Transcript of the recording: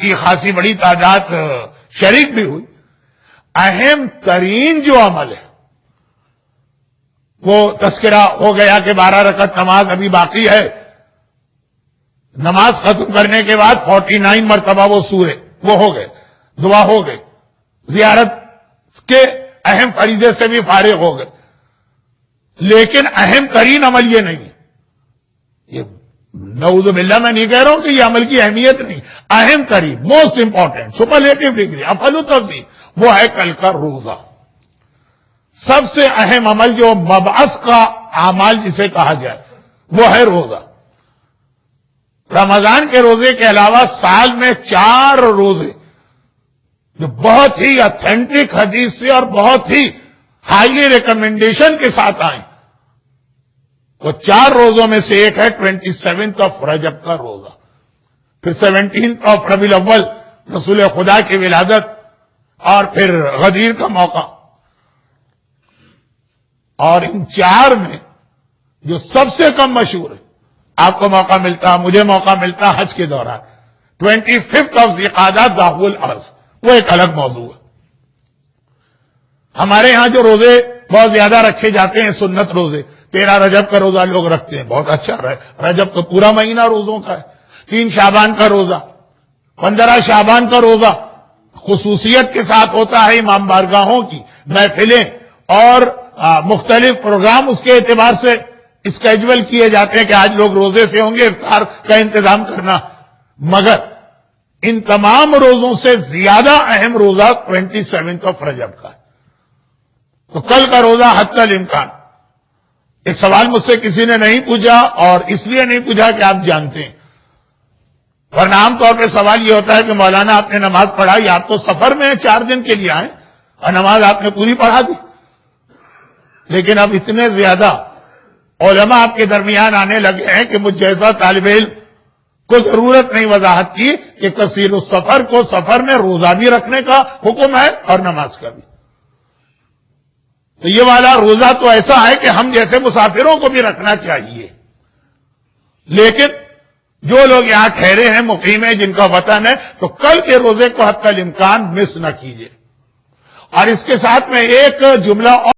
کی خاصی بڑی تعداد شریک بھی ہوئی. اہم ترین جو عمل ہے وہ تذکرہ ہو گیا کہ 12 رکعت نماز ابھی باقی ہے. نماز ختم کرنے کے بعد 49 مرتبہ وہ سورے وہ ہو گئے, دعا ہو گئی, زیارت کے اہم فریضے سے بھی فارغ ہو گئے. لیکن اہم ترین عمل یہ نہیں ہے. یہ نعوذ باللہ میں نہیں کہہ رہا ہوں کہ یہ عمل کی اہمیت نہیں, اہم ترین موسٹ امپورٹنٹ سپرلیٹو ڈگری افضل تفضیل وہ ہے کل کا روزہ. سب سے اہم عمل جو مبعث کا اعمال جسے کہا جائے وہ ہے روزہ. رمضان کے روزے کے علاوہ سال میں 4 روزے جو بہت ہی اتھینٹک حدیث سے اور بہت ہی ہائیلی ریکمینڈیشن کے ساتھ آئیں. وہ 4 روزوں میں سے ایک ہے 27 رجب کا روزہ, پھر 17 ربیع الاول رسول خدا کی ولادت, اور پھر غدیر کا موقع. اور ان 4 میں جو سب سے کم مشہور ہے, آپ کو موقع ملتا, مجھے موقع ملتا حج کے دوران, 25 ذوالقعدہ ذاہو الارض, وہ ایک الگ موضوع ہے. ہمارے ہاں جو روزے بہت زیادہ رکھے جاتے ہیں سنت روزے, 13 رجب کا روزہ لوگ رکھتے ہیں, بہت اچھا رجب تو پورا مہینہ روزوں کا ہے. 3 شعبان کا روزہ, 15 شعبان کا روزہ خصوصیت کے ساتھ ہوتا ہے. امام بارگاہوں کی محفلیں اور مختلف پروگرام اس کے اعتبار سے اسکیجول کیے جاتے ہیں کہ آج لوگ روزے سے ہوں گے, افطار کا انتظام کرنا. مگر ان تمام روزوں سے زیادہ اہم روزہ 27 رجب کا ہے. تو کل کا روزہ حتی الامکان. ایک سوال مجھ سے کسی نے نہیں پوچھا, اور اس لیے نہیں پوچھا کہ آپ جانتے ہیں, ورنہ عام طور پہ سوال یہ ہوتا ہے کہ مولانا آپ نے نماز پڑھائی, آپ تو سفر میں 4 دن کے لیے آئے اور نماز آپ نے پوری پڑھا دی. لیکن اب اتنے زیادہ علماء آپ کے درمیان آنے لگے ہیں کہ مجھ جیسا طالب علم کو ضرورت نہیں وضاحت کی کہ کثیر السفر کو سفر میں روزہ بھی رکھنے کا حکم ہے اور نماز کا بھی. تو یہ والا روزہ تو ایسا ہے کہ ہم جیسے مسافروں کو بھی رکھنا چاہیے. لیکن جو لوگ یہاں ٹھہرے ہیں, مقیم ہیں, جن کا وطن ہے, تو کل کے روزے کو حتی الامکان مس نہ کیجیے. اور اس کے ساتھ میں ایک جملہ